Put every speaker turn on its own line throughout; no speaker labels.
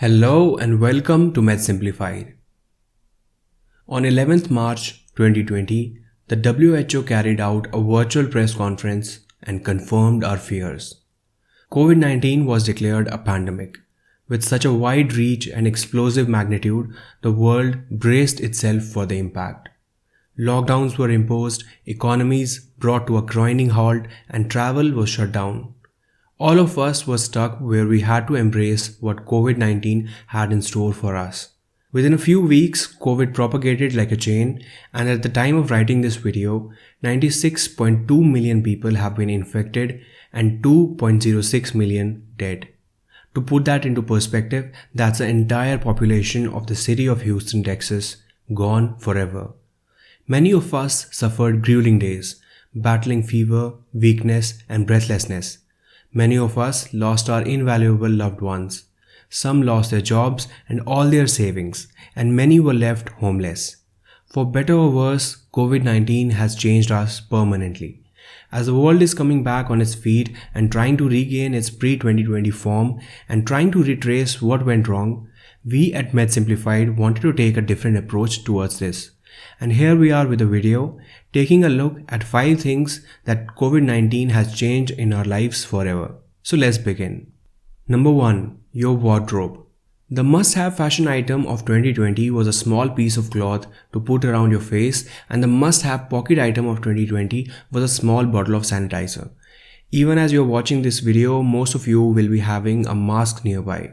Hello and welcome to Med Simplified. On 11th March 2020, the WHO carried out a virtual press conference and confirmed our fears. COVID-19 was declared a pandemic. With such a wide reach and explosive magnitude, the world braced itself for the impact. Lockdowns were imposed, economies brought to a grinding halt, and travel was shut down. All of us were stuck where we had to embrace what COVID-19 had in store for us. Within a few weeks, COVID propagated like a chain, and at the time of writing this video, 96.2 million people have been infected and 2.06 million dead. To put that into perspective, that's the entire population of the city of Houston, Texas, gone forever. Many of us suffered grueling days, battling fever, weakness, and breathlessness. Many of us lost our invaluable loved ones. Some lost their jobs and all their savings, and many were left homeless. For better or worse, COVID-19 has changed us permanently. As the world is coming back on its feet and trying to regain its pre-2020 form and trying to retrace what went wrong, we at Med Simplified wanted to take a different approach towards this. And here we are with a video taking a look at 5 things that COVID-19 has changed in our lives forever. So let's begin. Number 1. Your wardrobe. The must-have fashion item of 2020 was a small piece of cloth to put around your face, and the must-have pocket item of 2020 was a small bottle of sanitizer. Even as you're watching this video, most of you will be having a mask nearby.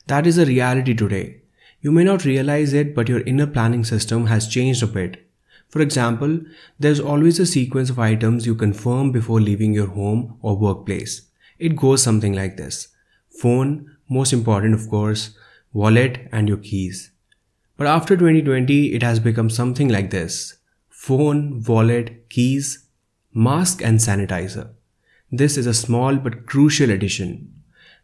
That is a reality today. You may not realize it, but your inner planning system has changed a bit. For example, there's always a sequence of items you confirm before leaving your home or workplace. It goes something like this. Phone, most important of course, wallet and your keys. But after 2020, it has become something like this. Phone, wallet, keys, mask and sanitizer. This is a small but crucial addition.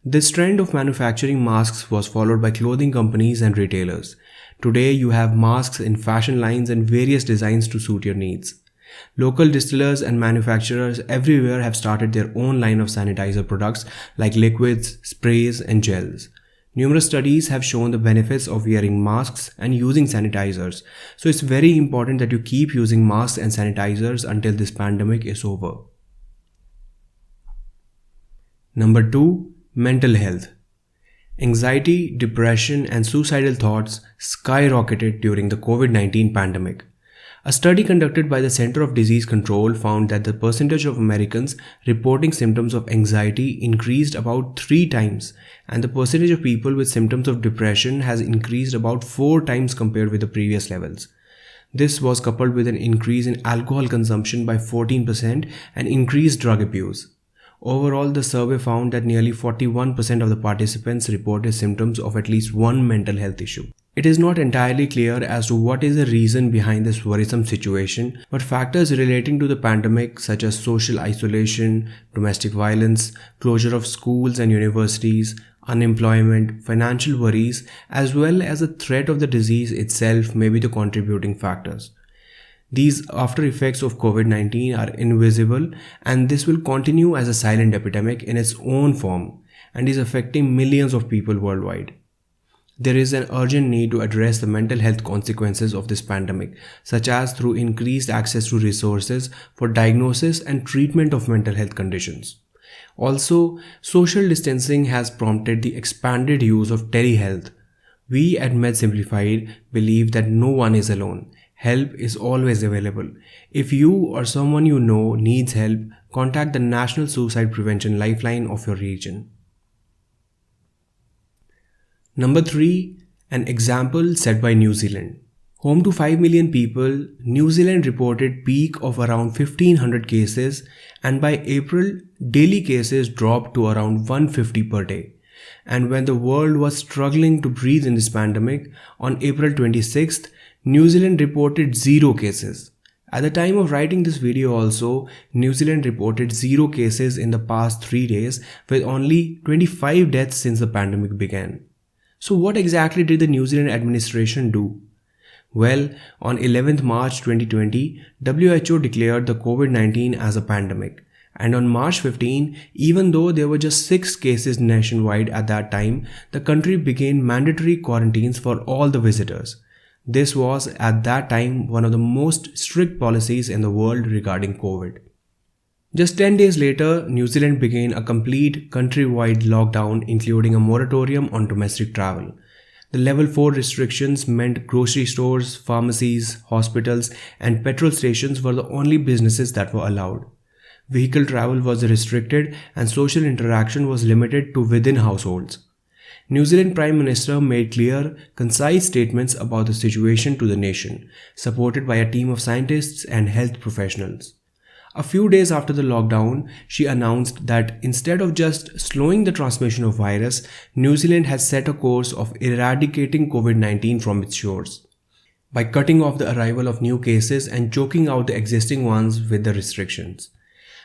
This trend of manufacturing masks was followed by clothing companies and retailers. Today you have masks in fashion lines and various designs to suit your needs. Local distillers and manufacturers everywhere have started their own line of sanitizer products like liquids, sprays and gels. Numerous studies have shown the benefits of wearing masks and using sanitizers. So it's very important that you keep using masks and sanitizers until this pandemic is over. Number 2. Mental health. Anxiety, depression, and suicidal thoughts skyrocketed during the COVID-19 pandemic. A study conducted by the Center for Disease Control found that the percentage of Americans reporting symptoms of anxiety increased about 3 times, and the percentage of people with symptoms of depression has increased about 4 times compared with the previous levels. This was coupled with an increase in alcohol consumption by 14% and increased drug abuse. Overall, the survey found that nearly 41% of the participants reported symptoms of at least one mental health issue. It is not entirely clear as to what is the reason behind this worrisome situation, but factors relating to the pandemic such as social isolation, domestic violence, closure of schools and universities, unemployment, financial worries, as well as the threat of the disease itself may be the contributing factors. These after effects of COVID-19 are invisible, and this will continue as a silent epidemic in its own form and is affecting millions of people worldwide. There is an urgent need to address the mental health consequences of this pandemic, such as through increased access to resources for diagnosis and treatment of mental health conditions. Also, social distancing has prompted the expanded use of telehealth. We at Med Simplified believe that no one is alone. Help is always available. If you or someone you know needs help, contact the National Suicide Prevention Lifeline of your region. Number 3. An example set by New Zealand. Home to 5 million people, New Zealand reported peak of around 1500 cases, and by April, daily cases dropped to around 150 per day. And when the world was struggling to breathe in this pandemic, on April 26th, New Zealand reported 0 cases. At the time of writing this video also, New Zealand reported 0 cases in the past 3 days with only 25 deaths since the pandemic began. So what exactly did the New Zealand administration do? Well, on 11th March 2020, WHO declared the COVID-19 as a pandemic. And on March 15, even though there were just 6 cases nationwide at that time, the country began mandatory quarantines for all the visitors. This was at that time one of the most strict policies in the world regarding COVID. Just 10 days later, New Zealand began a complete countrywide lockdown, including a moratorium on domestic travel. The level 4 restrictions meant grocery stores, pharmacies, hospitals, and petrol stations were the only businesses that were allowed. Vehicle travel was restricted and social interaction was limited to within households. New Zealand Prime Minister made clear, concise statements about the situation to the nation, supported by a team of scientists and health professionals. A few days after the lockdown, she announced that instead of just slowing the transmission of virus, New Zealand has set a course of eradicating COVID-19 from its shores by cutting off the arrival of new cases and choking out the existing ones with the restrictions.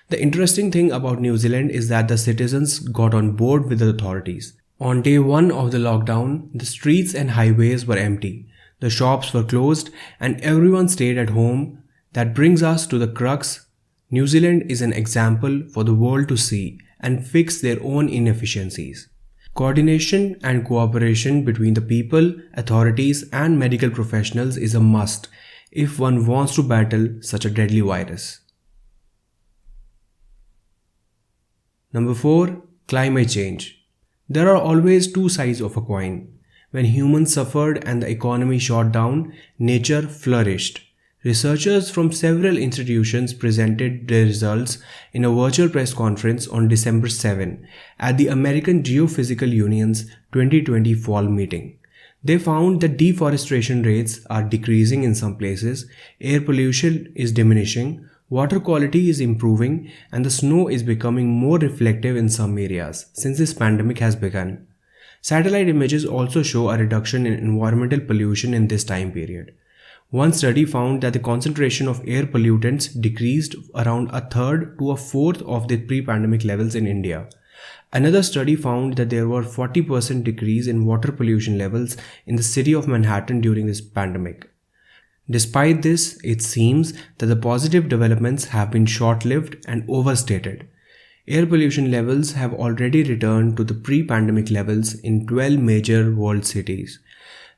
The interesting thing about New Zealand is that the citizens got on board with the authorities. On day 1 of the lockdown, the streets and highways were empty, the shops were closed, and everyone stayed at home. That brings us to the crux. New Zealand is an example for the world to see and fix their own inefficiencies. Coordination and cooperation between the people, authorities, and medical professionals is a must if one wants to battle such a deadly virus. Number 4. Climate change. There are always two sides of a coin. When humans suffered and the economy shot down, nature flourished. Researchers from several institutions presented their results in a virtual press conference on December 7 at the American Geophysical Union's 2020 fall meeting. They found that deforestation rates are decreasing in some places, air pollution is diminishing, water quality is improving, and the snow is becoming more reflective in some areas since this pandemic has begun. Satellite images also show a reduction in environmental pollution in this time period. One study found that the concentration of air pollutants decreased around a third to a fourth of the pre-pandemic levels in India. Another study found that there were 40% decrease in water pollution levels in the city of Manhattan during this pandemic. Despite this, it seems that the positive developments have been short-lived and overstated. Air pollution levels have already returned to the pre-pandemic levels in 12 major world cities.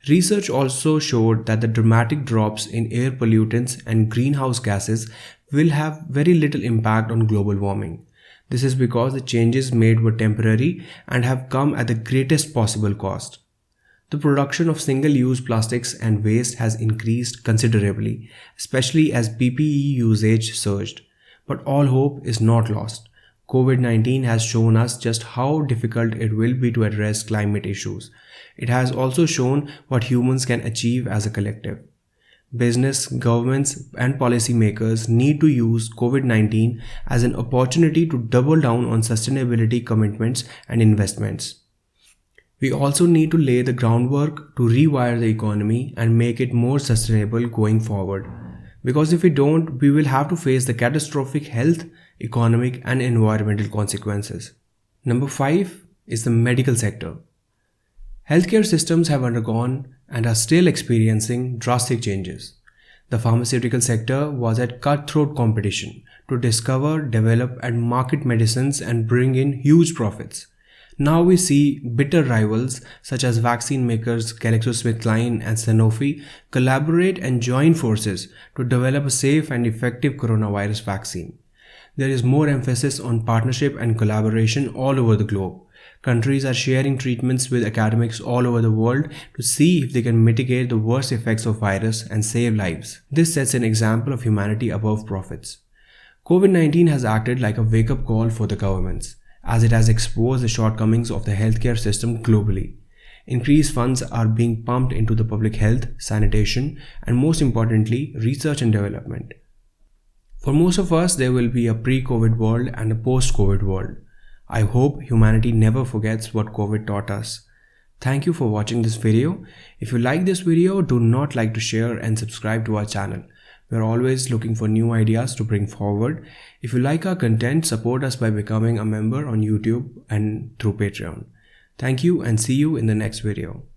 Research also showed that the dramatic drops in air pollutants and greenhouse gases will have very little impact on global warming. This is because the changes made were temporary and have come at the greatest possible cost. The production of single-use plastics and waste has increased considerably, especially as PPE usage surged. But all hope is not lost. COVID-19 has shown us just how difficult it will be to address climate issues. It has also shown what humans can achieve as a collective. Business, governments, and policymakers need to use COVID-19 as an opportunity to double down on sustainability commitments and investments. We also need to lay the groundwork to rewire the economy and make it more sustainable going forward. Because if we don't, we will have to face the catastrophic health, economic, and environmental consequences. Number 5 is the medical sector. Healthcare systems have undergone and are still experiencing drastic changes. The pharmaceutical sector was at cutthroat competition to discover, develop, and market medicines and bring in huge profits. Now we see bitter rivals such as vaccine makers GlaxoSmithKline and Sanofi collaborate and join forces to develop a safe and effective coronavirus vaccine. There is more emphasis on partnership and collaboration all over the globe. Countries are sharing treatments with academics all over the world to see if they can mitigate the worst effects of virus and save lives. This sets an example of humanity above profits. COVID-19 has acted like a wake-up call for the governments, as it has exposed the shortcomings of the healthcare system globally. Increased funds are being pumped into the public health, sanitation, and most importantly, research and development. For most of us, there will be a pre-COVID world and a post-COVID world. I hope humanity never forgets what COVID taught us. Thank you for watching this video. If you like this video, do not like to share and subscribe to our channel. We are always looking for new ideas to bring forward. If you like our content, support us by becoming a member on YouTube and through Patreon. Thank you and see you in the next video.